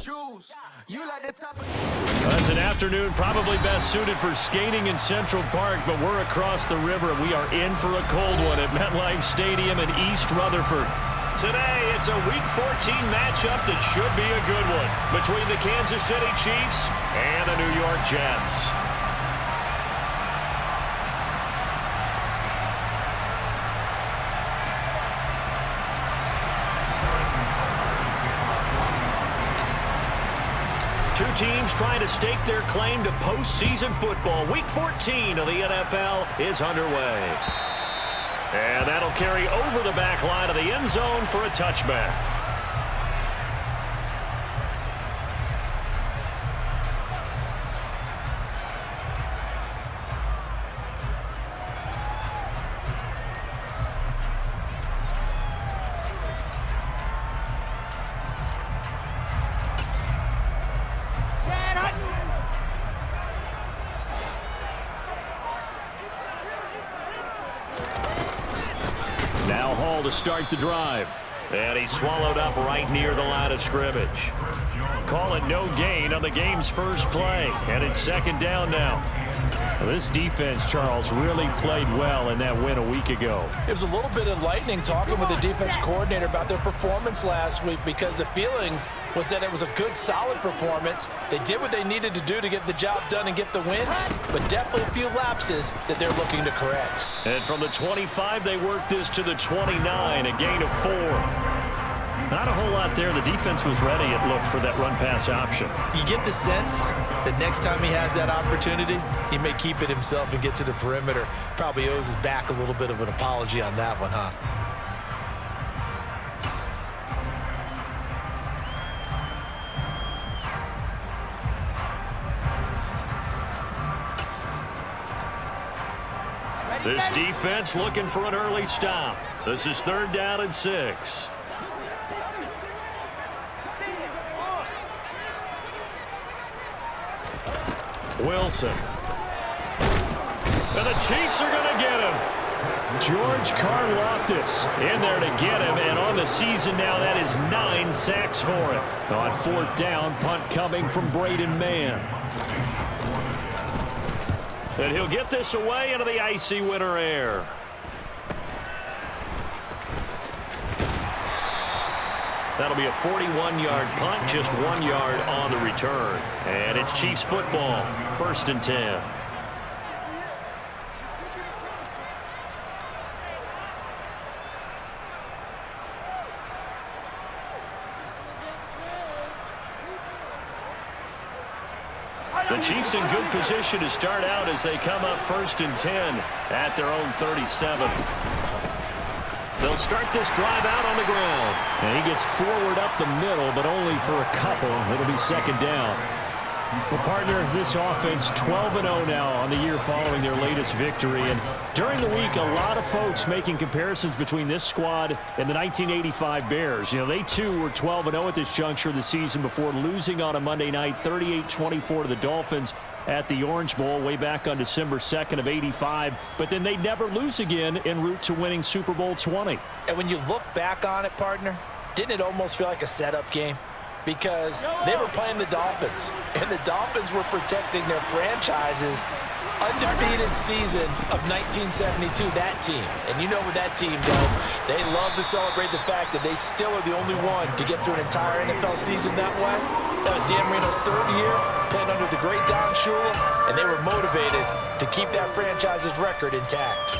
It's an afternoon probably best suited for skating in Central Park, but we're across the river. We are in for a cold one at MetLife Stadium in East Rutherford. Today, it's a Week 14 matchup that should be a good one between the Kansas City Chiefs and the New York Jets. Two teams trying to stake their claim to postseason football. Week 14 of the NFL is underway. And that'll carry over the back line of the end zone for a touchback. Now Hall to start the drive. And he's swallowed up right near the line of scrimmage. Call it no gain on the game's first play. And it's second down now. This defense, Charles, really played well in that win a week ago. It was a little bit enlightening talking with the defense coordinator about their performance last week, because the feeling was that it was a good, solid performance. They did what they needed to do to get the job done and get the win, but definitely a few lapses that they're looking to correct. And from the 25, they worked this to the 29, a gain of 4. Not a whole lot there. The defense was ready, it looked, for that run-pass option. You get the sense that next time he has that opportunity, he may keep it himself and get to the perimeter. Probably owes his back a little bit of an apology on that one, huh? This defense looking for an early stop. This is 3rd down and 6. Wilson. And the Chiefs are going to get him. George Karlaftis in there to get him, and on the season now, that is 9 sacks for him. On 4th down, punt coming from Braden Mann. And he'll get this away into the icy winter air. That'll be a 41-yard punt, just 1 yard on the return. And it's Chiefs football, 1st and 10. The Chiefs in good position to start out as they come up 1st and 10 at their own 37. They'll start this drive out on the ground. And he gets forward up the middle, but only for a couple. It'll be 2nd down. Well, partner, this offense 12-0 now on the year following their latest victory. And during the week, a lot of folks making comparisons between this squad and the 1985 Bears. You know, they too were 12-0 at this juncture of the season before losing on a Monday night 38-24 to the Dolphins at the Orange Bowl way back on December 2nd of '85. But then they'd never lose again en route to winning Super Bowl 20. And when you look back on it, partner, didn't it almost feel like a setup game? Because they were playing the Dolphins, and the Dolphins were protecting their franchise's undefeated season of 1972, that team. And you know what that team does. They love to celebrate the fact that they still are the only one to get through an entire NFL season that way. That was Dan Marino's 3rd year, playing under the great Don Shula, and they were motivated to keep that franchise's record intact.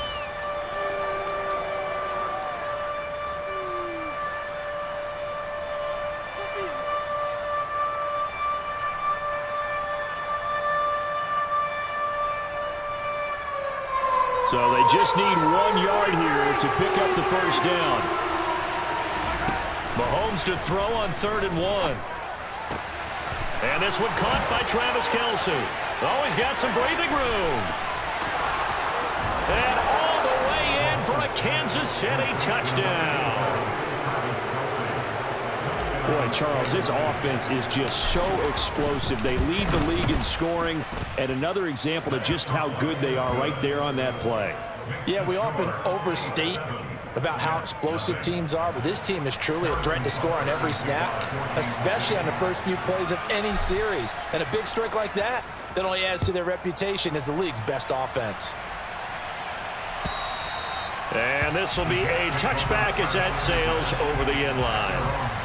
So they just need 1 yard here to pick up the 1st down. Mahomes to throw on 3rd and 1. And this one caught by Travis Kelce. Oh, he's got some breathing room. And all the way in for a Kansas City touchdown. Boy, Charles, this offense is just so explosive. They lead the league in scoring, and another example of just how good they are right there on that play. Yeah, we often overstate about how explosive teams are, but this team is truly a threat to score on every snap, especially on the first few plays of any series. And a big streak like that only adds to their reputation as the league's best offense. And this will be a touchback as that sails over the end line.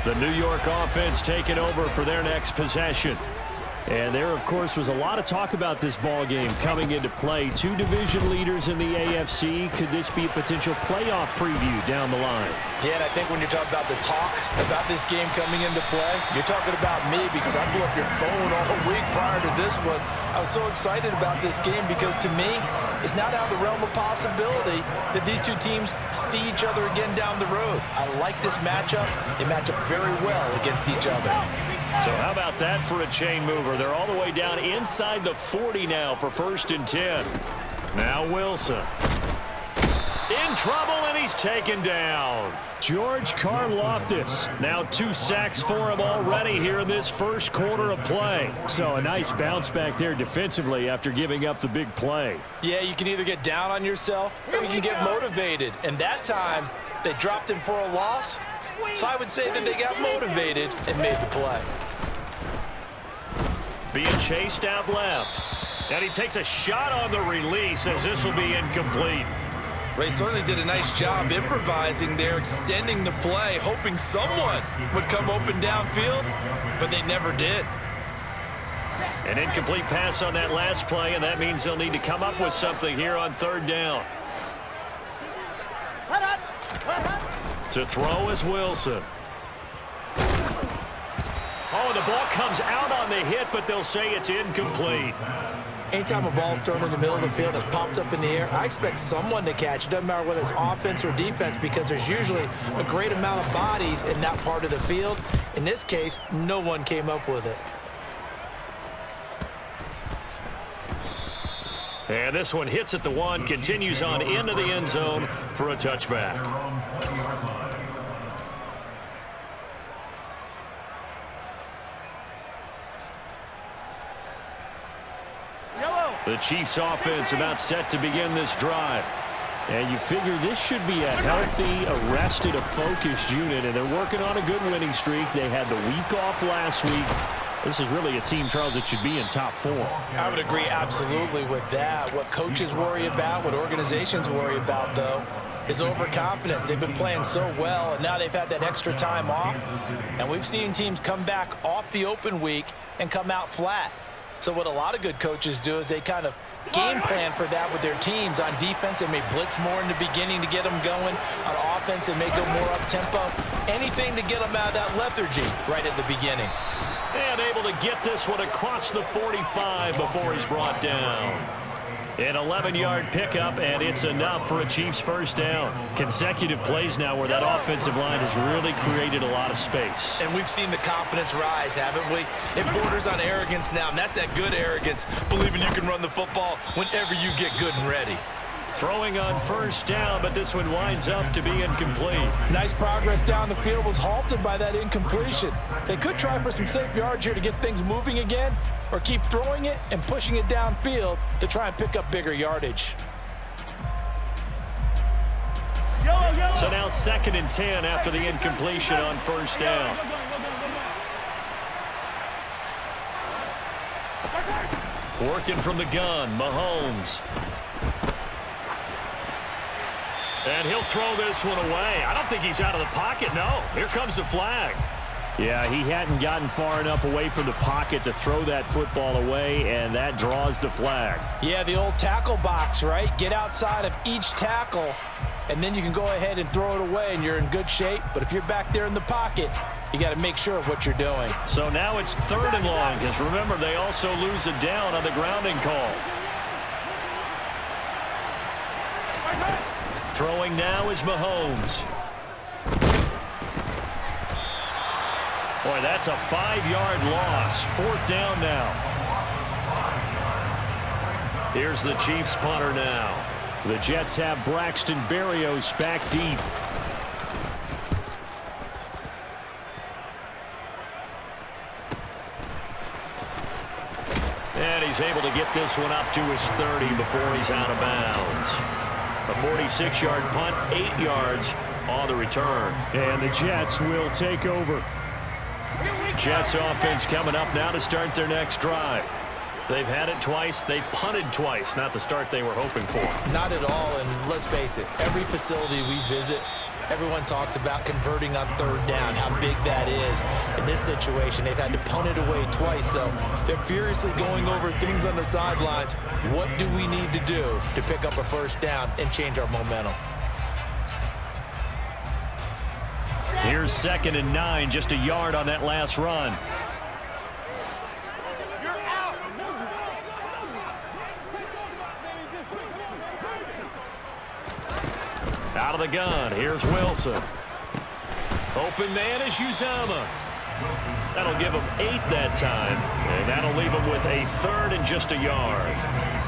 The New York offense taking over for their next possession. And there, of course, was a lot of talk about this ball game coming into play. Two division leaders in the AFC. Could this be a potential playoff preview down the line? Yeah, and I think when you're talking about the talk about this game coming into play, you're talking about me because I blew up your phone all week prior to this one. I was so excited about this game because, to me, it's not out of the realm of possibility that these two teams see each other again down the road. I like this matchup. They match up very well against each other. So how about that for a chain mover? They're all the way down inside the 40 now for 1st and 10. Now Wilson. In trouble, and he's taken down. George Karlaftis. Now 2 sacks for him already here in this first quarter of play. So a nice bounce back there defensively after giving up the big play. Yeah, you can either get down on yourself or you can get motivated. And that time, they dropped him for a loss. So I would say that they got motivated and made the play. Being chased out left. And he takes a shot on the release as this will be incomplete. They certainly did a nice job improvising there, extending the play, hoping someone would come open downfield, but they never did. An incomplete pass on that last play, and that means they'll need to come up with something here on 3rd down. To throw is Wilson. Oh, the ball comes out on the hit, but they'll say it's incomplete. Anytime a ball's thrown in the middle of the field, it's popped up in the air, I expect someone to catch. It doesn't matter whether it's offense or defense because there's usually a great amount of bodies in that part of the field. In this case, no one came up with it. And this one hits at the 1, continues on into the end zone for a touchback. The Chiefs offense about set to begin this drive. And you figure this should be a healthy, arrested, a focused unit, and they're working on a good winning streak. They had the week off last week. This is really a team, Charles, that should be in top 4. I would agree absolutely with that. What coaches worry about, what organizations worry about, though, is overconfidence. They've been playing so well, and now they've had that extra time off. And we've seen teams come back off the open week and come out flat. So what a lot of good coaches do is they kind of game plan for that with their teams. On defense, they may blitz more in the beginning to get them going. On offense, they may go more up-tempo. Anything to get them out of that lethargy right at the beginning. And able to get this one across the 45 before he's brought down. An 11-yard pickup, and it's enough for a Chiefs 1st down. Consecutive plays now where that offensive line has really created a lot of space. And we've seen the confidence rise, haven't we? It borders on arrogance now, and that's that good arrogance, believing you can run the football whenever you get good and ready. Throwing on 1st down, but this one winds up to be incomplete. Nice progress down the field was halted by that incompletion. They could try for some safe yards here to get things moving again, or keep throwing it and pushing it downfield to try and pick up bigger yardage. So now 2nd and 10 after the incompletion on 1st down. Working from the gun, Mahomes. And he'll throw this one away. I don't think he's out of the pocket, no. Here comes the flag. Yeah, he hadn't gotten far enough away from the pocket to throw that football away, and that draws the flag. Yeah, the old tackle box, right? Get outside of each tackle, and then you can go ahead and throw it away, and you're in good shape. But if you're back there in the pocket, you got to make sure of what you're doing. So now it's 3rd and long, because remember, they also lose a down on the grounding call. Throwing now is Mahomes. Boy, that's a 5-yard loss. 4th down now. Here's the Chiefs punter now. The Jets have Braxton Berrios back deep. And he's able to get this one up to his 30 before he's out of bounds. A 46-yard punt, 8 yards on the return. And the Jets will take over. Jets offense coming up now to start their next drive. They've had it twice. They've punted twice. Not the start they were hoping for. Not at all, and let's face it, every facility we visit, everyone talks about converting on third down, how big that is. In this situation, they've had to punt it away twice, so they're furiously going over things on the sidelines. What do we need to do to pick up a first down and change our momentum? Here's 2nd and 9, just a yard on that last run. Out of the gun, here's Wilson. Open man is Uzama. That'll give him 8 that time, and that'll leave him with a 3rd and just a yard.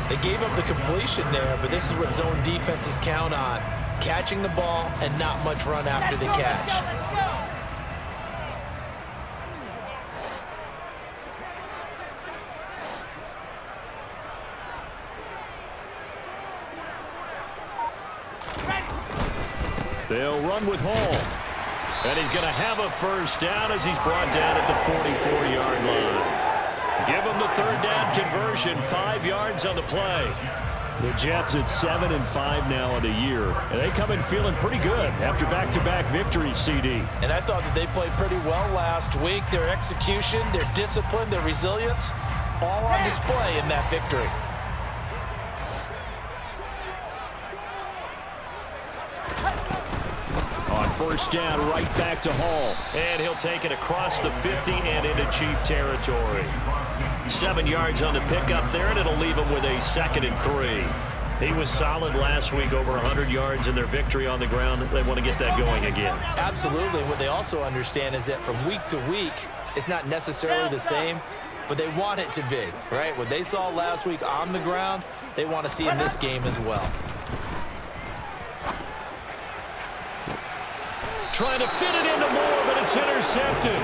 They gave up the completion there, but this is what zone defenses count on. Catching the ball and not much run after the catch. They'll run with Hall. And he's going to have a first down as he's brought down at the 44-yard line. Give him the 3rd down conversion, 5 yards on the play. The Jets at 7-5 now in the year. And they come in feeling pretty good after back-to-back victories, CD. And I thought that they played pretty well last week. Their execution, their discipline, their resilience, all on display in that victory. On first down, right back to Hall. And he'll take it across the 50 and into Chief territory. 7 yards on the pickup there, and it'll leave him with a 2nd and 3. He was solid last week, over 100 yards in their victory on the ground. They want to get that going again. Absolutely. What they also understand is that from week to week, it's not necessarily the same, but they want it to be, right? What they saw last week on the ground, they want to see in this game as well. Trying to fit it into Moore, but it's intercepted.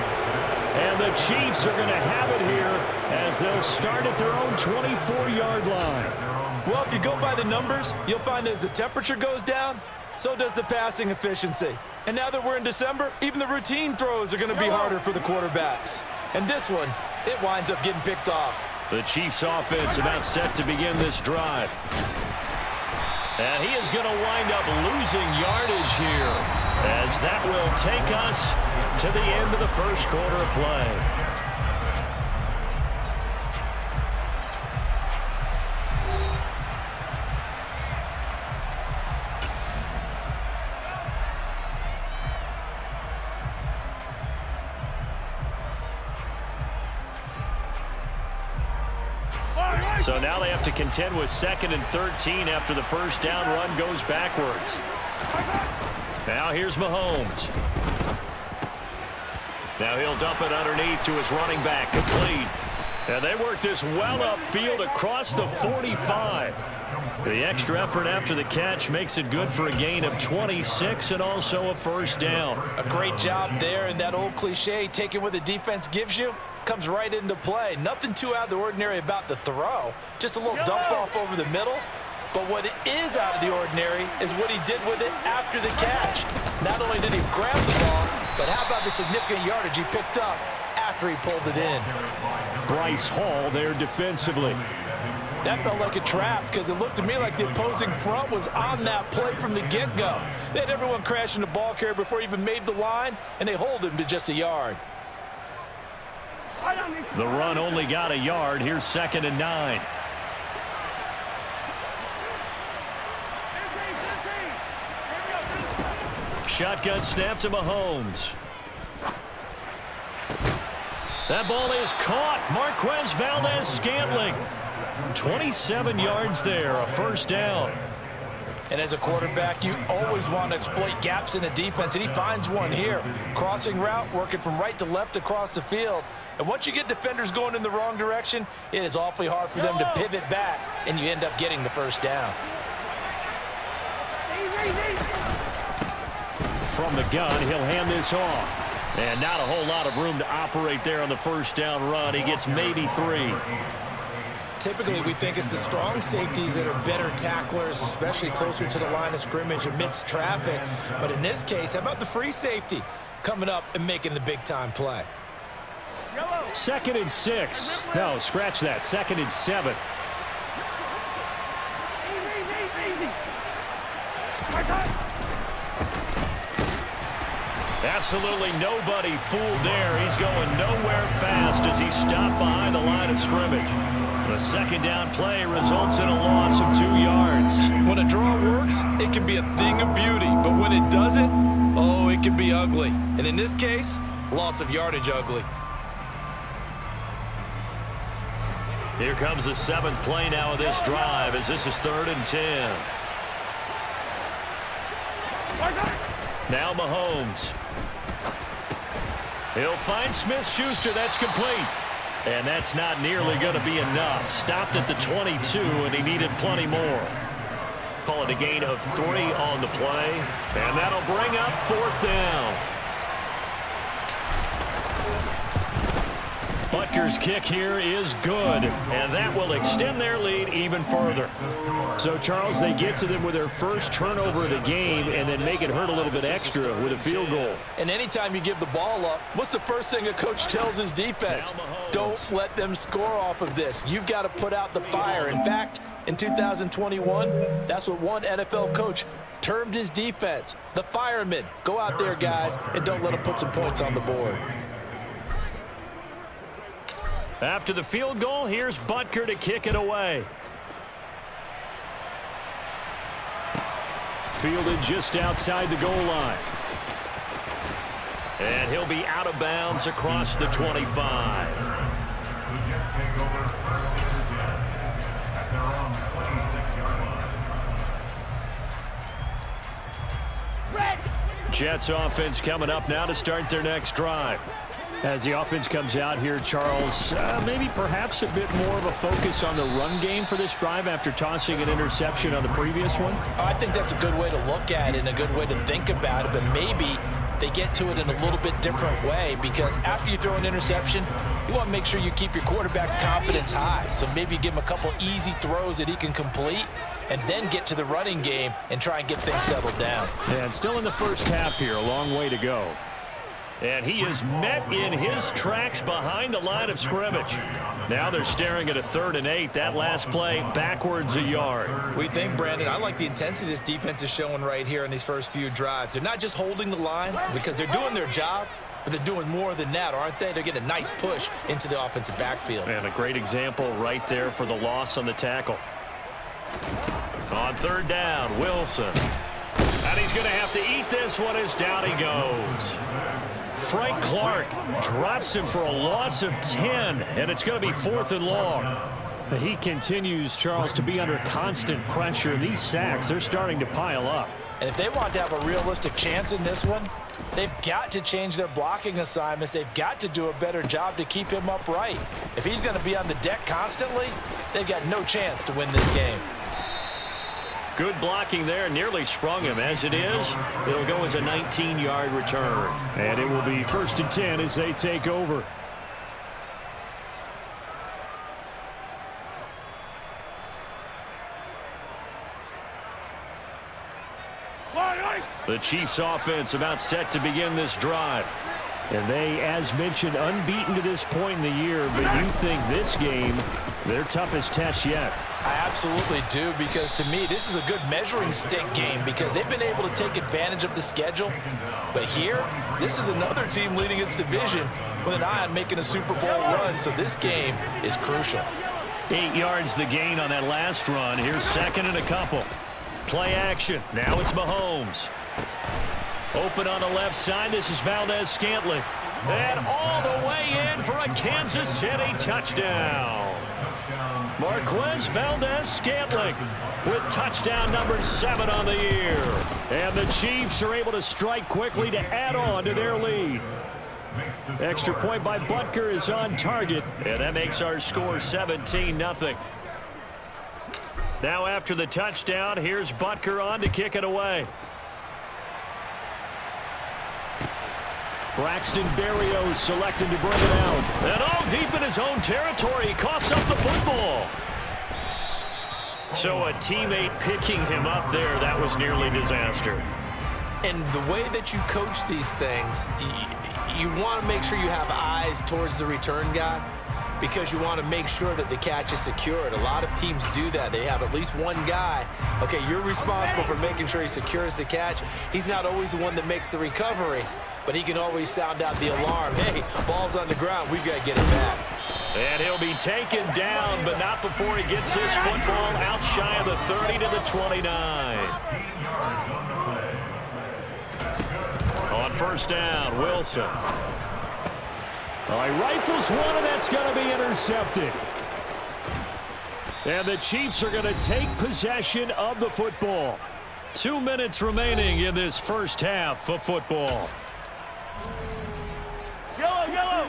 And the Chiefs are going to have it here as they'll start at their own 24-yard line. Well, if you go by the numbers, you'll find as the temperature goes down, so does the passing efficiency. And now that we're in December, even the routine throws are going to be harder for the quarterbacks. And this one, it winds up getting picked off. The Chiefs offense about set to begin this drive. And he is going to wind up losing yardage here, as that will take us to the end of the first quarter of play. So now they have to contend with 2nd and 13 after the first down run goes backwards. Now here's Mahomes. Now he'll dump it underneath to his running back, complete. And they work this well upfield across the 45. The extra effort after the catch makes it good for a gain of 26 and also a first down. A great job there, and that old cliche, taking what the defense gives you, comes right into play. Nothing too out of the ordinary about the throw. Just a little dump off over the middle. But what is out of the ordinary is what he did with it after the catch. Not only did he grab the ball, but how about the significant yardage he picked up after he pulled it in. Bryce Hall there defensively. That felt like a trap because it looked to me like the opposing front was on that play from the get-go. They had everyone crashing the ball carrier before he even made the line, and they hold him to just a yard. The run only got a yard. Here's 2nd and 9. Shotgun snap to Mahomes. That ball is caught. Marquez Valdez-Scantling. 27 yards there, a first down. And as a quarterback, you always want to exploit gaps in a defense, and he finds one here. Crossing route, working from right to left across the field. And once you get defenders going in the wrong direction, it is awfully hard for them to pivot back, and you end up getting the first down. From the gun, he'll hand this off. And not a whole lot of room to operate there on the first down run. He gets maybe 3. Typically, we think it's the strong safeties that are better tacklers, especially closer to the line of scrimmage amidst traffic. But in this case, how about the free safety coming up and making the big-time play? 2nd and 6. No, scratch that. 2nd and 7. Absolutely nobody fooled there. He's going nowhere fast as he's stopped behind the line of scrimmage. The second down play results in a loss of 2 yards. When a draw works, it can be a thing of beauty. But when it doesn't, oh, it can be ugly. And in this case, loss of yardage ugly. Here comes the 7th play now of this drive as this is 3rd and 10. Now Mahomes. He'll find Smith-Schuster. That's complete. And that's not nearly going to be enough. Stopped at the 22, and he needed plenty more. Call it a gain of 3 on the play. And that'll bring up 4th down. Butker's kick here is good, and that will extend their lead even further. So, Charles, they get to them with their first turnover of the game and then make it hurt a little bit extra with a field goal. And anytime you give the ball up, what's the first thing a coach tells his defense? Don't let them score off of this. You've got to put out the fire. In fact, in 2021, that's what one NFL coach termed his defense, the firemen. Go out there, guys, and don't let them put some points on the board. After the field goal, here's Butker to kick it away. Fielded just outside the goal line. And he'll be out of bounds across the 25. Jets offense coming up now to start their next drive. As the offense comes out here, Charles, maybe perhaps a bit more of a focus on the run game for this drive after tossing an interception on the previous one? I think that's a good way to look at it and a good way to think about it, but maybe they get to it in a little bit different way because after you throw an interception, you want to make sure you keep your quarterback's confidence high. So maybe give him a couple easy throws that he can complete and then get to the running game and try and get things settled down. And still in the first half here, a long way to go. And he is met in his tracks behind the line of scrimmage. Now they're staring at a 3rd and 8. That last play backwards a yard. We think, Brandon, I like the intensity this defense is showing right here in these first few drives. They're not just holding the line because they're doing their job, but they're doing more than that, aren't they? They're getting a nice push into the offensive backfield. And a great example right there for the loss on the tackle. On 3rd down, Wilson. And he's going to have to eat this one as down he goes. Frank Clark drops him for a loss of 10, and it's going to be 4th and long. He continues, Charles, to be under constant pressure. These sacks, they're starting to pile up. And if they want to have a realistic chance in this one, they've got to change their blocking assignments. They've got to do a better job to keep him upright. If he's going to be on the deck constantly, they've got no chance to win this game. Good blocking there, nearly sprung him. As it is, it'll go as a 19-yard return. And it will be 1st and 10 as they take over. The Chiefs offense about set to begin this drive. And they, as mentioned, unbeaten to this point in the year, but you think this game, their toughest test yet. I absolutely do, because to me, this is a good measuring stick game because they've been able to take advantage of the schedule. But here, this is another team leading its division with an eye on making a Super Bowl run, so this game is crucial. 8 yards the gain on that last run. Here's 2nd and a couple. Play action. Now it's Mahomes. Open on the left side. This is Valdez-Scantling. And all the way in for a Kansas City touchdown. Marquez Valdez-Scantling with touchdown number 7 on the year. And the Chiefs are able to strike quickly to add on to their lead. Extra point by Butker is on target, and that makes our score 17-0. Now after the touchdown, here's Butker on to kick it away. Braxton Berrios selected to bring it out. And deep in his own territory, he coughs up the football. So a teammate picking him up there, that was nearly disaster. And the way that you coach these things, you want to make sure you have eyes towards the return guy because you want to make sure that the catch is secured. A lot of teams do that. They have at least one guy. Okay, you're responsible for making sure he secures the catch. He's not always the one that makes the recovery, but he can always sound out the alarm. Hey, ball's on the ground. We've got to get it back. And he'll be taken down, but not before he gets this football out shy of the 30 to the 29. On first down, Wilson. He rifles one, and that's going to be intercepted. And the Chiefs are going to take possession of the football. 2 minutes remaining in this first half of football. Yellow!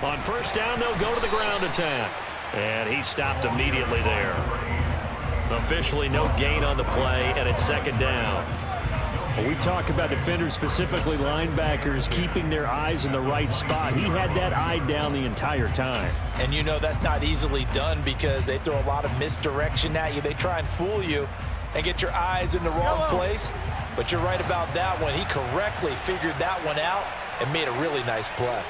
On first down, they'll go to the ground attack. And he stopped immediately there. Officially no gain on the play, and it's second down. Well, we talk about defenders, specifically linebackers, keeping their eyes in the right spot. He had that eye down the entire time. And you know that's not easily done because they throw a lot of misdirection at you. They try and fool you and get your eyes in the wrong place. But you're right about that one. He correctly figured that one out and made a really nice play.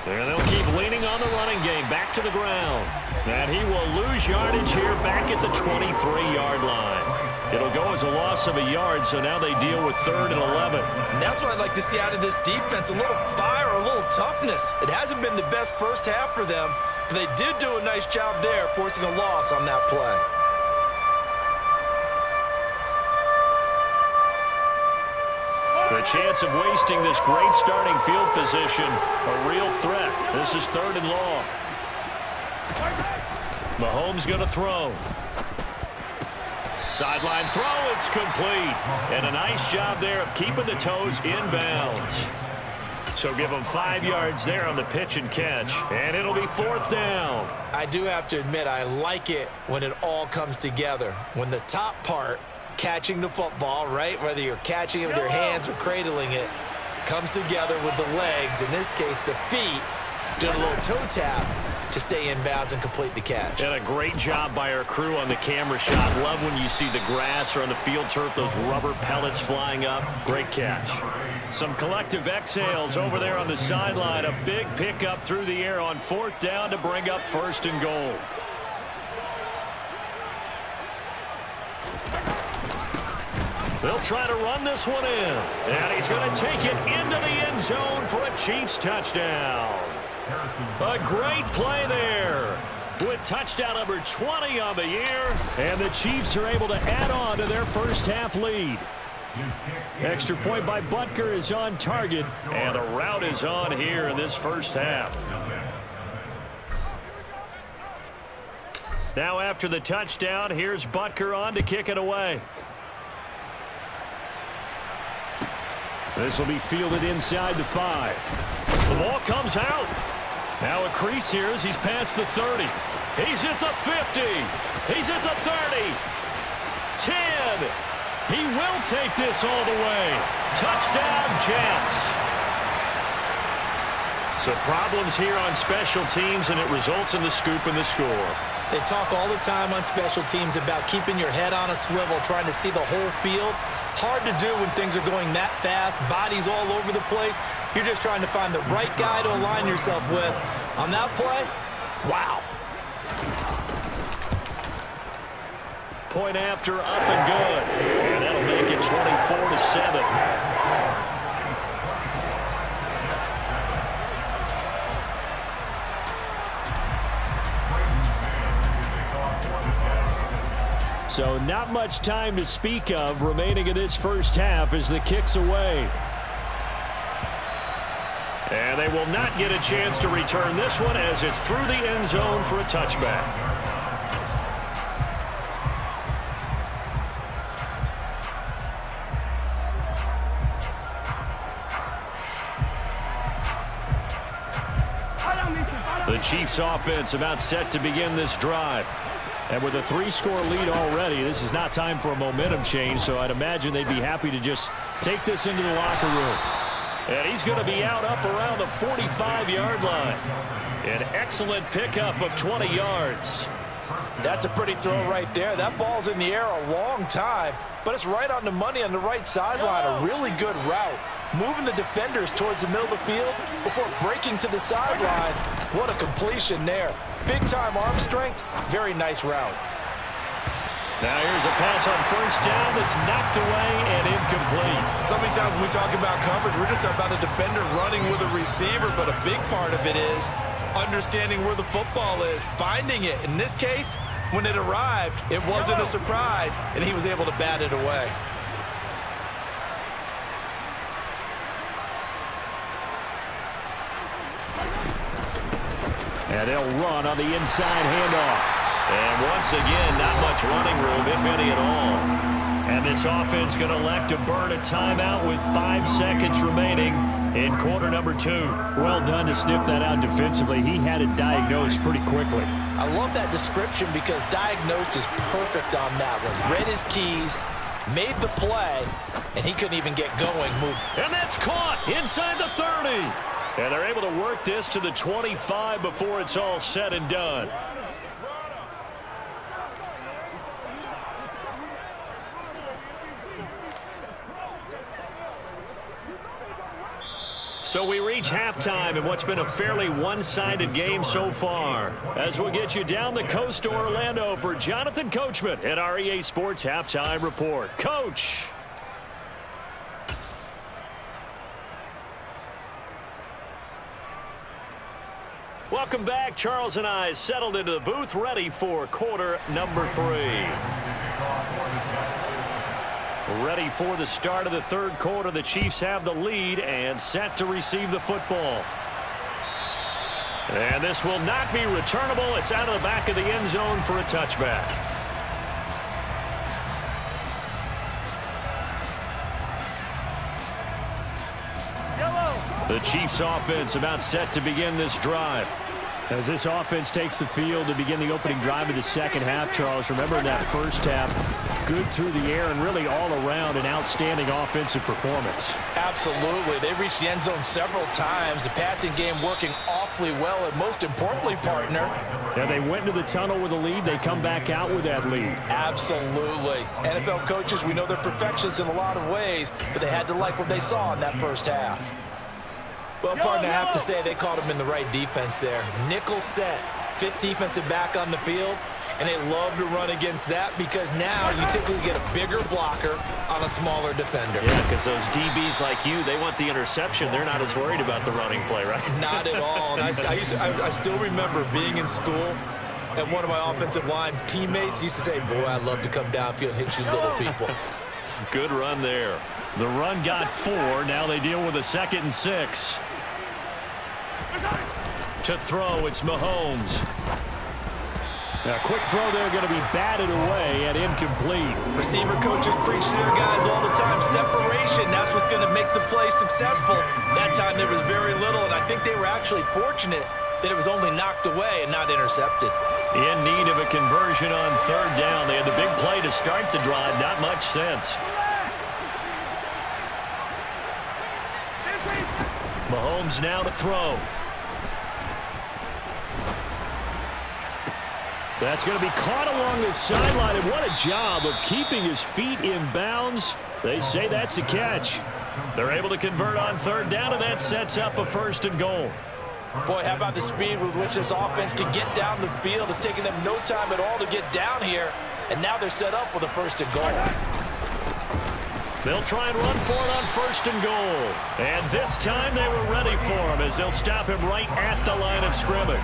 And they'll keep leaning on the running game. Back to the ground. And he will lose yardage here back at the 23-yard line. It'll go as a loss of a yard, so now they deal with 3rd and 11. And that's what I'd like to see out of this defense, a little fire, a little toughness. It hasn't been the best first half for them, but they did do a nice job there, forcing a loss on that play. The chance of wasting this great starting field position, a real threat. This is 3rd and long. Mahomes going to throw. Sideline throw, it's complete. And a nice job there of keeping the toes in bounds. So give them 5 yards there on the pitch and catch. And it'll be 4th down. I do have to admit, I like it when it all comes together. When the top part, catching the football, right? Whether you're catching it with your hands or cradling it, comes together with the legs, in this case the feet, doing a little toe tap to stay in bounds and complete the catch. And a great job by our crew on the camera shot. Love when you see the grass or on the field turf, those rubber pellets flying up. Great catch. Some collective exhales over there on the sideline. A big pickup through the air on 4th down to bring up 1st and goal. They'll try to run this one in. And he's going to take it into the end zone for a Chiefs touchdown. A great play there with touchdown number 20 on the year. And the Chiefs are able to add on to their first half lead. Extra point by Butker is on target. And the route is on here in this first half. Now after the touchdown, here's Butker on to kick it away. This will be fielded inside the 5. The ball comes out. Now a crease here as he's past the 30. He's at the 50. He's at the 30. 10. He will take this all the way. Touchdown, Jets. So problems here on special teams, and it results in the scoop and the score. They talk all the time on special teams about keeping your head on a swivel, trying to see the whole field. Hard to do when things are going that fast, bodies all over the place. You're just trying to find the right guy to align yourself with. On that play, wow. Point after, up and good. And that'll make it 24-7. So not much time to speak of remaining in this first half as the kick's away. And they will not get a chance to return this one as it's through the end zone for a touchback. The Chiefs offense about set to begin this drive. And with a 3-score lead already, this is not time for a momentum change, so I'd imagine they'd be happy to just take this into the locker room. And he's going to be out up around the 45-yard line. An excellent pickup of 20 yards. That's a pretty throw right there. That ball's in the air a long time, but it's right on the money on the right sideline. A really good route. Moving the defenders towards the middle of the field before breaking to the sideline. What a completion there. Big-time arm strength. Very nice route. Now here's a pass on first down that's knocked away and incomplete. So many times when we talk about coverage, we're just about a defender running with a receiver, but a big part of it is understanding where the football is, finding it. In this case, when it arrived, it wasn't a surprise, and he was able to bat it away. And they'll run on the inside handoff. And once again, not much running room, if any at all. And this offense going to elect to burn a timeout with 5 seconds remaining in quarter number 2. Well done to sniff that out defensively. He had it diagnosed pretty quickly. I love that description because diagnosed is perfect on that one. Read his keys, made the play, and he couldn't even get going. And that's caught inside the 30. And they're able to work this to the 25 before it's all said and done. So we reach halftime in what's been a fairly one-sided game so far. As we'll get you down the coast to Orlando for Jonathan Coachman at our EA Sports Halftime Report. Coach. Welcome back. Charles and I settled into the booth ready for quarter number 3. Ready for the start of the third quarter. The Chiefs have the lead and set to receive the football. And this will not be returnable. It's out of the back of the end zone for a touchback. The Chiefs offense about set to begin this drive. As this offense takes the field to begin the opening drive of the second half, Charles, remember in that first half, good through the air and really all around an outstanding offensive performance. Absolutely. They reached the end zone several times. The passing game working awfully well, and most importantly, partner. Yeah, they went into the tunnel with a lead. They come back out with that lead. Absolutely. NFL coaches, we know they're perfectionists in a lot of ways, but they had to like what they saw in that first half. Well, partner, I have to say they caught him in the right defense there. Nickel set, 5th defensive back on the field, and they love to run against that because now you typically get a bigger blocker on a smaller defender. Yeah, because those DBs like you, they want the interception. They're not as worried about the running play, right? Not at all. And I still remember being in school, and one of my offensive line teammates used to say, boy, I'd love to come downfield and hit you little people. Good run there. The run got 4. Now they deal with a 2nd and 6. To throw, it's Mahomes. A quick throw there, going to be batted away and incomplete. Receiver coaches preach to their guys all the time. Separation, that's what's going to make the play successful. That time there was very little, and I think they were actually fortunate that it was only knocked away and not intercepted. In need of a conversion on 3rd down. They had the big play to start the drive. Not much sense. Mahomes now to throw. That's going to be caught along the sideline, and what a job of keeping his feet in bounds. They say that's a catch. They're able to convert on 3rd down, and that sets up a 1st and goal. Boy, how about the speed with which this offense can get down the field? It's taken them no time at all to get down here, and now they're set up with a 1st and goal. They'll try and run for it on 1st and goal. And this time they were ready for him as they'll stop him right at the line of scrimmage.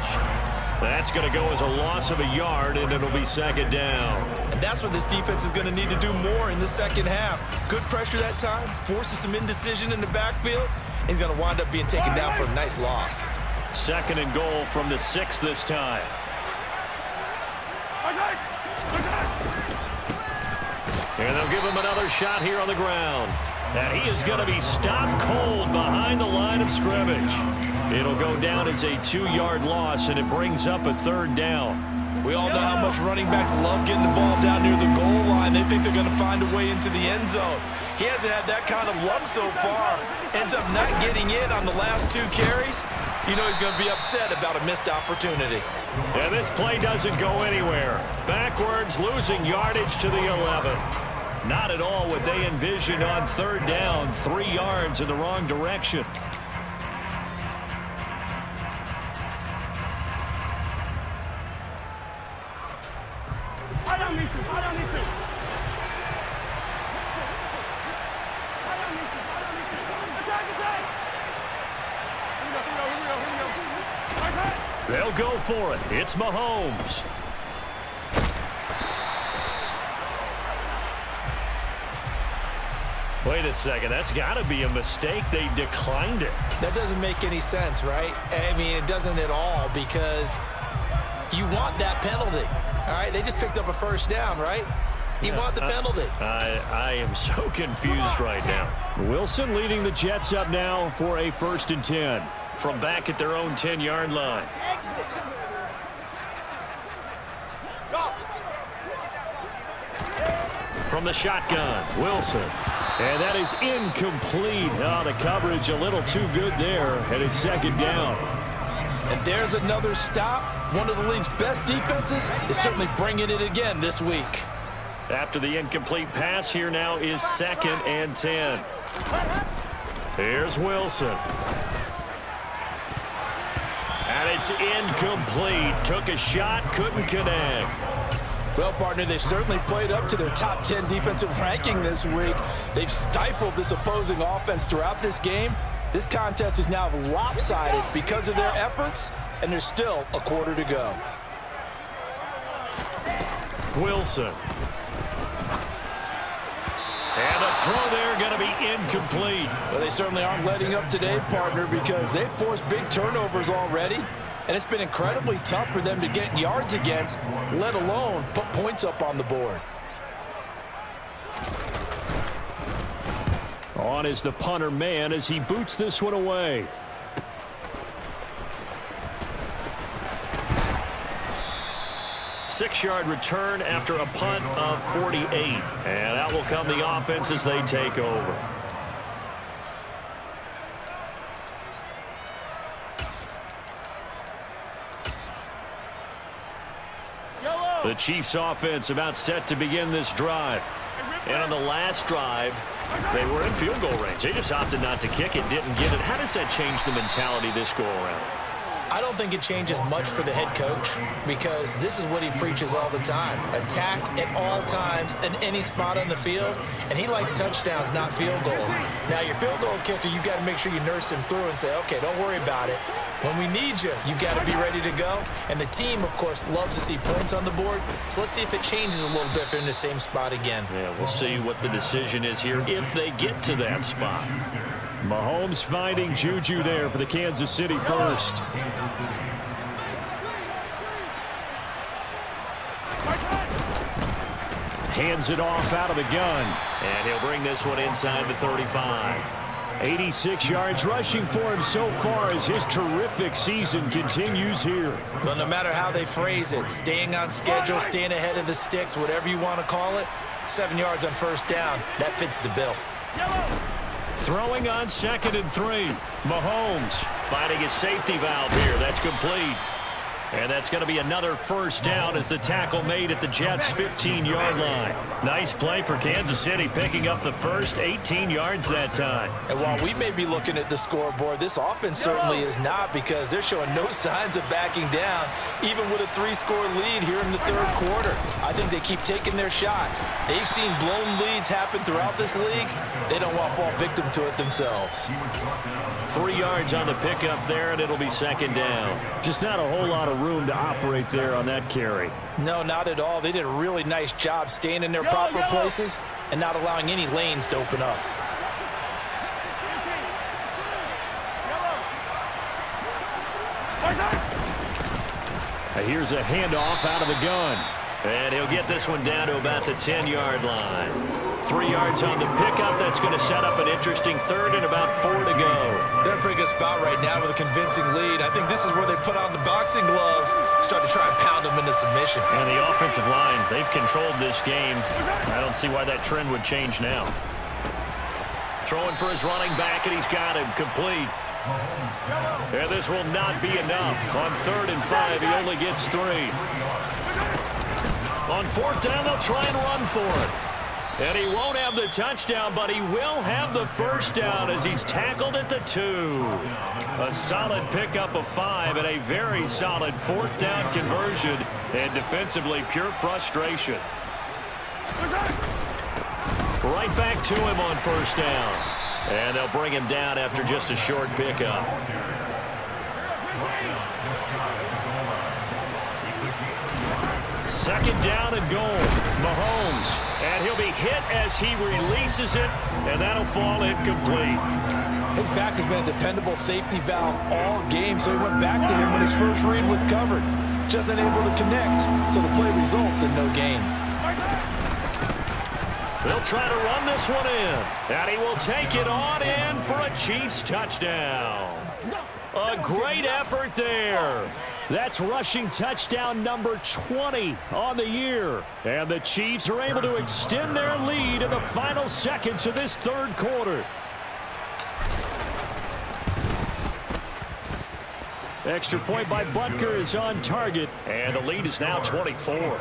That's going to go as a loss of a yard, and it'll be 2nd down. And that's what this defense is going to need to do more in the second half. Good pressure that time, forces some indecision in the backfield, He's going to wind up being taken down for a nice loss. 2nd and goal from the 6 this time. And they'll give him another shot here on the ground. And he is going to be stopped cold behind the line of scrimmage. It'll go down as a 2-yard loss, and it brings up a 3rd down. We all know how much running backs love getting the ball down near the goal line. They think they're going to find a way into the end zone. He hasn't had that kind of luck so far. Ends up not getting in on the last 2 carries. You know he's going to be upset about a missed opportunity. And this play doesn't go anywhere. Backwards, losing yardage to the 11. Not at all what they envisioned on 3rd down. 3 yards in the wrong direction. They'll go for it. It's Mahomes. Wait a second. That's got to be a mistake. They declined it. That doesn't make any sense, right? I mean, it doesn't at all, because you want that penalty. All right, they just picked up a 1st down, right? You want the penalty. I am so confused right now. Wilson leading the Jets up now for a 1st and 10. From back at their own 10-yard line. From the shotgun, Wilson. And that is incomplete. Oh, the coverage a little too good there, and it's 2nd down. And there's another stop. One of the league's best defenses is certainly bringing it again this week. After the incomplete pass, here now is 2nd and 10. Here's Wilson. And it's incomplete. Took a shot, couldn't connect. Well, partner, they've certainly played up to their top 10 defensive ranking this week. They've stifled this opposing offense throughout this game. This contest is now lopsided because of their efforts, and there's still a quarter to go. Wilson. And the throw there going to be incomplete. Well, they certainly aren't letting up today, partner, because they've forced big turnovers already. And it's been incredibly tough for them to get yards against, let alone put points up on the board. On is the punter man as he boots this one away. Six-yard return after a punt of 48. And that will come the offense as they take over. The Chiefs offense about set to begin this drive. And on the last drive, they were in field goal range. They just opted not to kick it, didn't get it. How does that change the mentality this go around? I don't think it changes much for the head coach, because this is what he preaches all the time. Attack at all times in any spot on the field, and he likes touchdowns, not field goals. Now, your field goal kicker, you got to make sure you nurse him through and say, okay, don't worry about it. When we need you, you got to be ready to go. And the team, of course, loves to see points on the board. So let's see if it changes a little bit if they're in the same spot again. Yeah, we'll see what the decision is here if they get to that spot. Mahomes finding Juju there for the Kansas City first. Hands it off out of the gun. And he'll bring this one inside the 35. 86 yards rushing for him so far as his terrific season continues here. Well, no matter how they phrase it, staying on schedule, staying ahead of the sticks, whatever you want to call it, 7 yards on first down, that fits the bill. Throwing on 2nd and 3. Mahomes finding his safety valve here. That's complete. And that's going to be another first down as the tackle made at the Jets' 15-yard line. Nice play for Kansas City, picking up the first 18 yards that time. And while we may be looking at the scoreboard, this offense certainly is not, because they're showing no signs of backing down, even with a 3-score lead here in the third quarter. I think they keep taking their shots. They've seen blown leads happen throughout this league. They don't want to fall victim to it themselves. 3 yards on the pickup there, and it'll be 2nd down. Just not a whole lot of room to operate there on that carry. No, not at all. They did a really nice job staying in their proper places and not allowing any lanes to open up. Here's a handoff out of the gun. And he'll get this one down to about the 10-yard line. 3 yards on the pickup. That's going to set up an interesting third and about 4 to go. They're in a pretty good spot right now with a convincing lead. I think this is where they put on the boxing gloves, start to try and pound them into submission. And the offensive line, they've controlled this game. I don't see why that trend would change now. Throwing for his running back, and he's got him complete. And this will not be enough. On 3rd and 5, he only gets 3. On 4th down, they'll try and run for it. And he won't have the touchdown, but he will have the first down as he's tackled at the 2. A solid pickup of 5 and a very solid 4th down conversion. And defensively, pure frustration. Right back to him on 1st down. And they'll bring him down after just a short pickup. Second down and goal. Mahomes. And he'll be hit as he releases it, and that'll fall incomplete. His back has been a dependable safety valve all game, so he went back to him when his first read was covered. Just unable to connect, so the play results in no gain. They'll try to run this one in, and he will take it on in for a Chiefs touchdown. A great effort there. That's rushing touchdown number 20 on the year. And the Chiefs are able to extend their lead in the final seconds of this 3rd quarter. Extra point by Butker is on target. And the lead is now 24.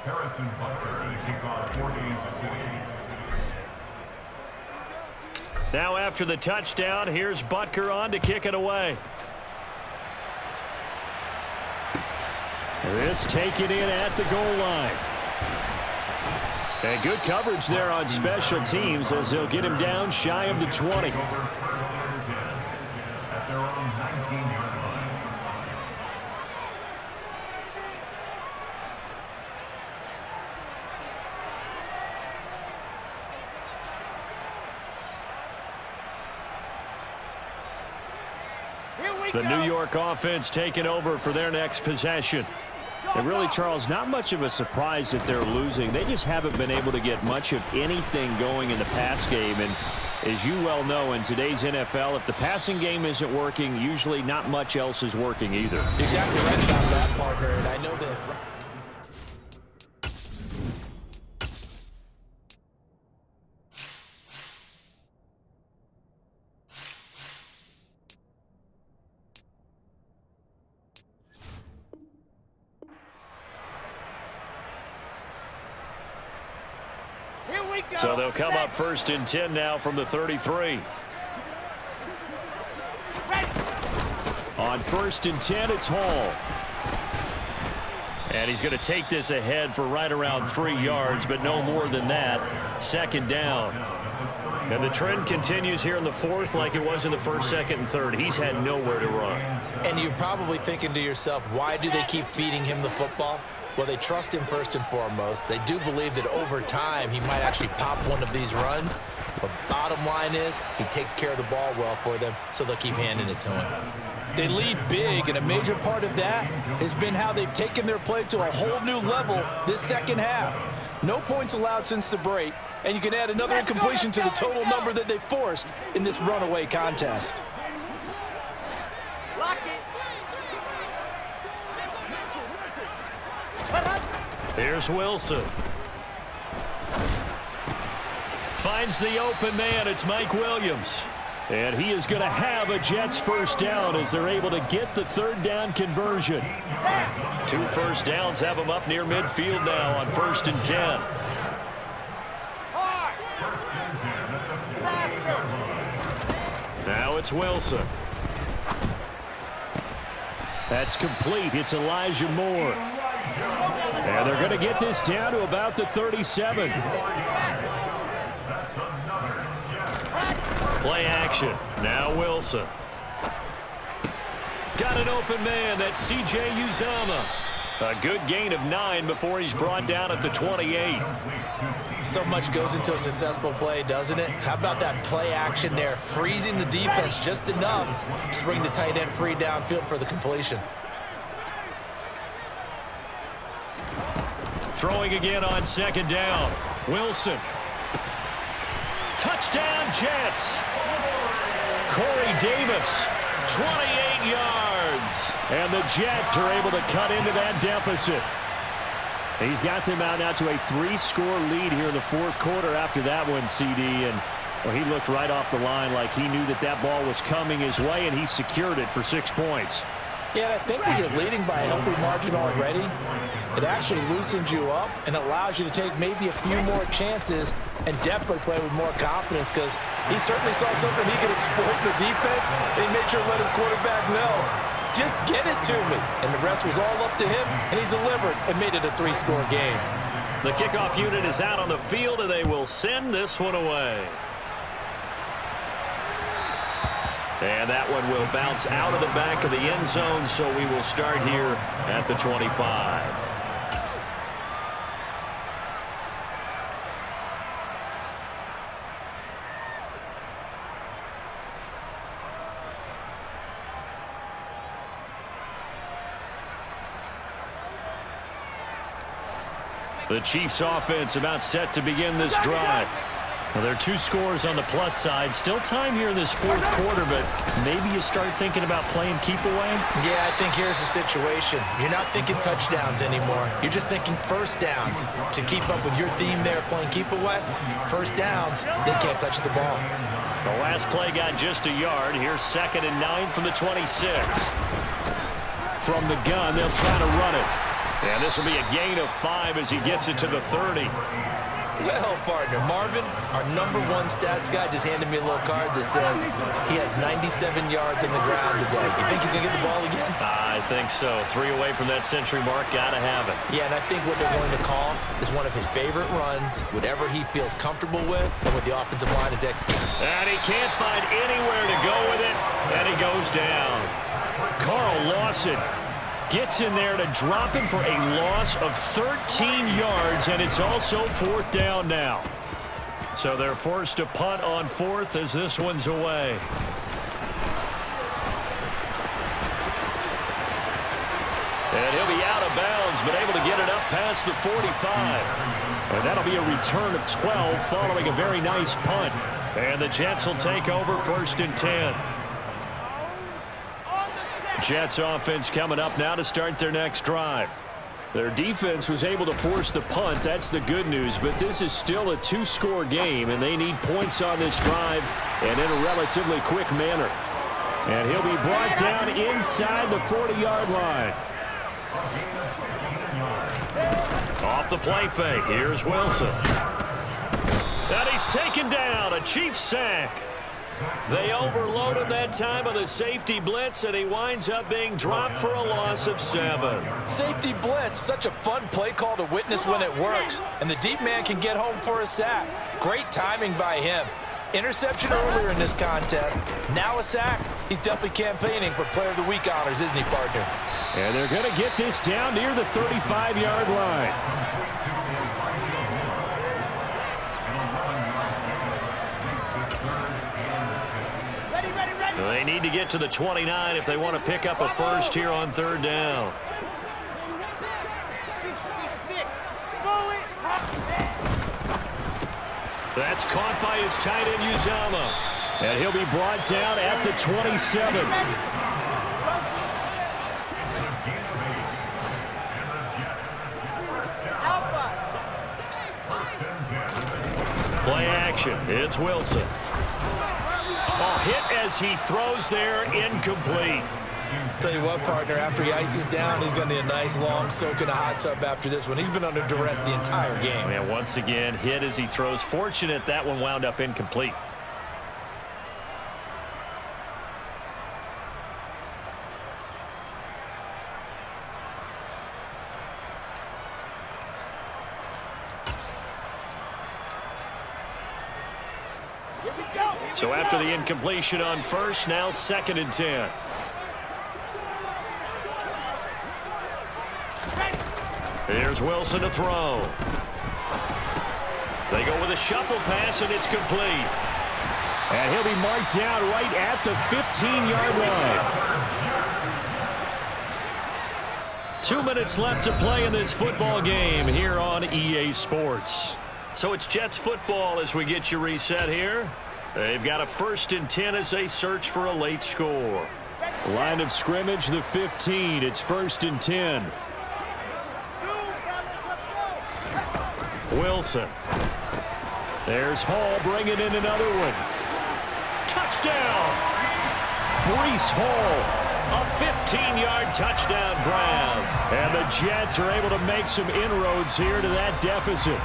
Harrison Butker to kick off 4 games of city. Now after the touchdown, here's Butker on to kick it away. This taken in at the goal line. And good coverage there on special teams as they'll get him down shy of the 20. At their own 19-yard line. The New York offense taking over for their next possession. And really, Charles, not much of a surprise that they're losing. They just haven't been able to get much of anything going in the pass game. And as you well know, in today's NFL, if the passing game isn't working, usually not much else is working either. Exactly right about that, partner. And I know that. So they'll come up 1st and 10 now from the 33. On 1st and 10, it's Hall. And he's going to take this ahead for right around 3 yards, but no more than that. 2nd down. And the trend continues here in the 4th like it was in the 1st, 2nd, and 3rd. He's had nowhere to run. And you're probably thinking to yourself, why do they keep feeding him the football? Well, they trust him first and foremost. They do believe that over time he might actually pop one of these runs. But bottom line is he takes care of the ball well for them, so they'll keep handing it to him. They lead big, and a major part of that has been how they've taken their play to a whole new level this second half. No points allowed since the break, and you can add another incompletion to the total number that they forced in this runaway contest. Lock it. Here's Wilson. Finds the open man. It's Mike Williams. And he is going to have a Jets first down as they're able to get the 3rd down conversion. 2 first downs have him up near midfield now on 1st and 10. Now it's Wilson. That's complete. It's Elijah Moore. And they're going to get this down to about the 37. Play action. Now Wilson. Got an open man. That's C.J. Uzomah. A good gain of 9 before he's brought down at the 28. So much goes into a successful play, doesn't it? How about that play action there? Freezing the defense just enough to bring the tight end free downfield for the completion. Throwing again on second down. Wilson. Touchdown, Jets. Corey Davis, 28 yards. And the Jets are able to cut into that deficit. He's got them out now to a 3-score lead here in the fourth quarter after that one, CD. And well, he looked right off the line like he knew that that ball was coming his way, and he secured it for 6 points. Yeah, and I think when you're leading by a healthy margin already, it actually loosens you up and allows you to take maybe a few more chances and definitely play with more confidence, because he certainly saw something he could exploit in the defense, and he made sure to let his quarterback know, just get it to me. And the rest was all up to him, and he delivered and made it a 3-score game. The kickoff unit is out on the field, and they will send this one away. And that one will bounce out of the back of the end zone, so we will start here at the 25. The Chiefs offense about set to begin this drive. Well, there are 2 scores on the plus side. Still time here in this fourth quarter, but maybe you start thinking about playing keep away? Yeah, I think here's the situation. You're not thinking touchdowns anymore. You're just thinking first downs. To keep up with your theme there, playing keep away, first downs, they can't touch the ball. The last play got just a yard. Here's 2nd and 9 from the 26. From the gun, they'll try to run it. And this will be a gain of 5 as he gets it to the 30. Well, partner, Marvin, our #1 stats guy, just handed me a little card that says he has 97 yards on the ground today. You think he's going to get the ball again? I think so. 3 away from that century mark. Got to have it. Yeah, and I think what they're going to call is one of his favorite runs, whatever he feels comfortable with, and what the offensive line is executing. And he can't find anywhere to go with it, and he goes down. Carl Lawson gets in there to drop him for a loss of 13 yards, and it's also 4th down now. So they're forced to punt on 4th as this one's away. And he'll be out of bounds, but able to get it up past the 45. And that'll be a return of 12 following a very nice punt. And the Jets will take over 1st and 10. Jets offense coming up now to start their next drive. Their defense was able to force the punt. That's the good news, but this is still a 2-score game, and they need points on this drive and in a relatively quick manner. And he'll be brought down inside the 40-yard line. Off the play fake. Here's Wilson. And he's taken down. A Chiefs sack. They overload him that time with a safety blitz, and he winds up being dropped for a loss of 7. Safety blitz, such a fun play call to witness when it works. And the deep man can get home for a sack. Great timing by him. Interception earlier in this contest. Now a sack. He's definitely campaigning for Player of the Week honors, isn't he, partner? And they're going to get this down near the 35-yard line. They need to get to the 29 if they want to pick up a first here on 3rd down. 66. That's caught by his tight end, Uzomah. And he'll be brought down at the 27. Play action. It's Wilson. Oh, hit as he throws there, incomplete. Tell you what, partner, after he ices down, he's going to need a nice long soak in a hot tub after this one. He's been under duress the entire game. And once again, hit as he throws. Fortunate that one wound up incomplete. So after the incompletion on first, now 2nd and 10. Here's Wilson to throw. They go with a shuffle pass, and it's complete. And he'll be marked down right at the 15-yard line. 2 minutes left to play in this football game here on EA Sports. So it's Jets football as we get you reset here. They've got a 1st and 10 as they search for a late score. Line of scrimmage, the 15. It's 1st and 10. Wilson. There's Hall bringing in another one. Touchdown! Breece Hall. A 15-yard touchdown grab. And the Jets are able to make some inroads here to that deficit.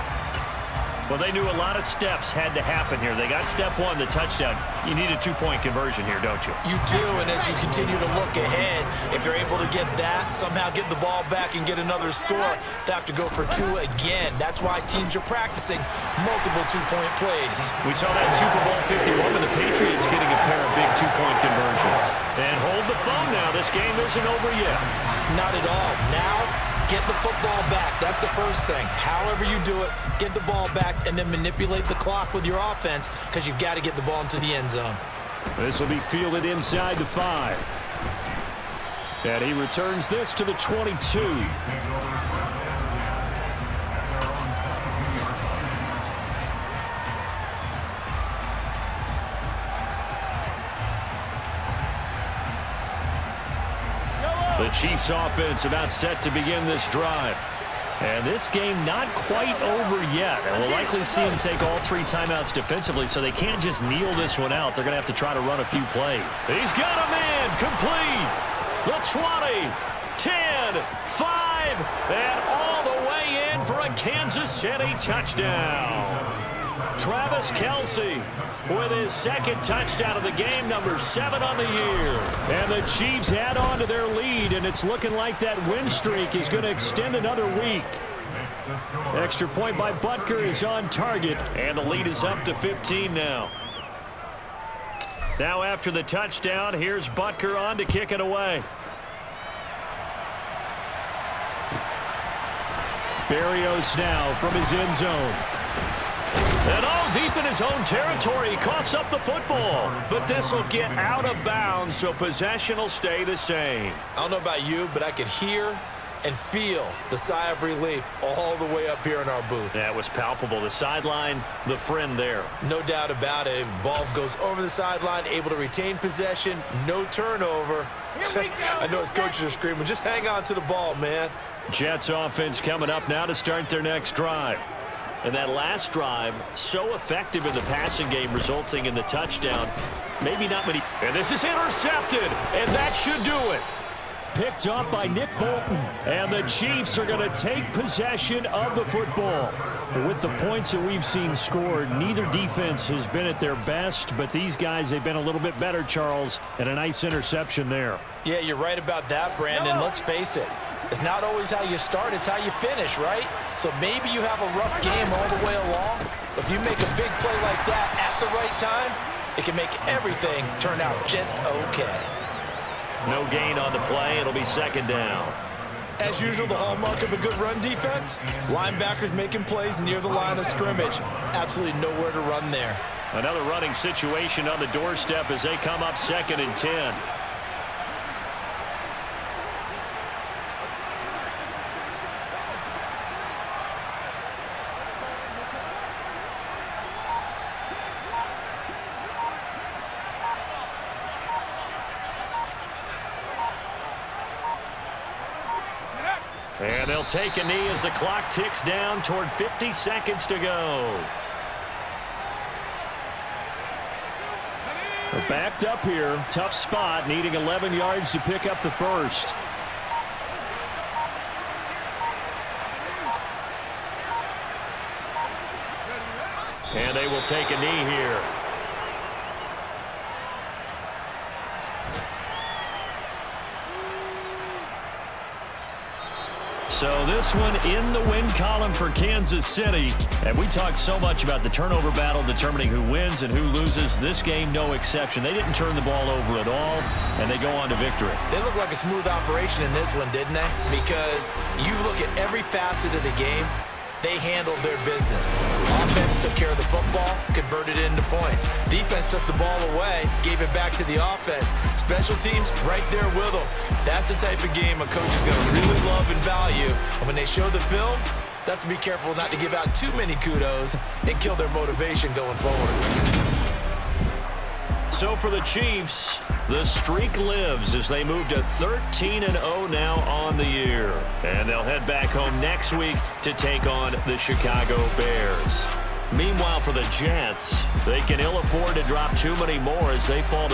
Well, they knew a lot of steps had to happen here. They got step 1, the touchdown. You need a 2-point conversion here, don't you? You do, and as you continue to look ahead, if they're able to get that, somehow get the ball back and get another score, they have to go for 2 again. That's why teams are practicing multiple 2-point plays. We saw that Super Bowl 51 with the Patriots getting a pair of big 2-point conversions. And hold the phone now. This game isn't over yet. Not at all. Now, get the football back. That's the first thing. However you do it, get the ball back and then manipulate the clock with your offense because you've got to get the ball into the end zone. This will be fielded inside the 5. And he returns this to the 22. The Chiefs offense about set to begin this drive. And this game not quite over yet. And we'll likely see him take all 3 timeouts defensively, so they can't just kneel this one out. They're going to have to try to run a few plays. He's got a man complete. The 20, 10, 5, and all the way in for a Kansas City touchdown. Travis Kelce with his 2nd touchdown of the game, number 7 on the year. And the Chiefs add on to their lead, and it's looking like that win streak is going to extend another week. Extra point by Butker is on target. And the lead is up to 15 now. Now after the touchdown, here's Butker on to kick it away. Berrios now from his end zone. And all deep in his own territory, he coughs up the football. But this will get out of bounds, so possession will stay the same. I don't know about you, but I could hear and feel the sigh of relief all the way up here in our booth. That was palpable. The sideline, the friend there. No doubt about it. Ball goes over the sideline, able to retain possession, no turnover. I know his coaches are screaming, just hang on to the ball, man. Jets offense coming up now to start their next drive. And that last drive, so effective in the passing game, resulting in the touchdown. Maybe not many. And this is intercepted, and that should do it. Picked up by Nick Bolton. And the Chiefs are going to take possession of the football. With the points that we've seen scored, neither defense has been at their best, but these guys, they've been a little bit better, Charles, and a nice interception there. Yeah, you're right about that, Brandon. Let's face it. It's not always how you start, it's how you finish, right? So maybe you have a rough game all the way along, but if you make a big play like that at the right time, it can make everything turn out just okay. No gain on the play. It'll be 2nd down. As usual, the hallmark of a good run defense, linebackers making plays near the line of scrimmage. Absolutely nowhere to run there. Another running situation on the doorstep as they come up 2nd and 10. And they'll take a knee as the clock ticks down toward 50 seconds to go. We're backed up here. Tough spot, needing 11 yards to pick up the first. And they will take a knee here. So this one in the win column for Kansas City. And we talked so much about the turnover battle determining who wins and who loses. This game, no exception. They didn't turn the ball over at all, and they go on to victory. They look like a smooth operation in this one, didn't they? Because you look at every facet of the game, they handled their business. Offense took care of the football, converted it into points. Defense took the ball away, gave it back to the offense. Special teams, right there with them. That's the type of game a coach is going to really love and value. And when they show the film, they have to be careful not to give out too many kudos and kill their motivation going forward. So for the Chiefs, the streak lives as they move to 13-0 now on the year. And they'll head back home next week to take on the Chicago Bears. Meanwhile, for the Jets, they can ill afford to drop too many more as they fall to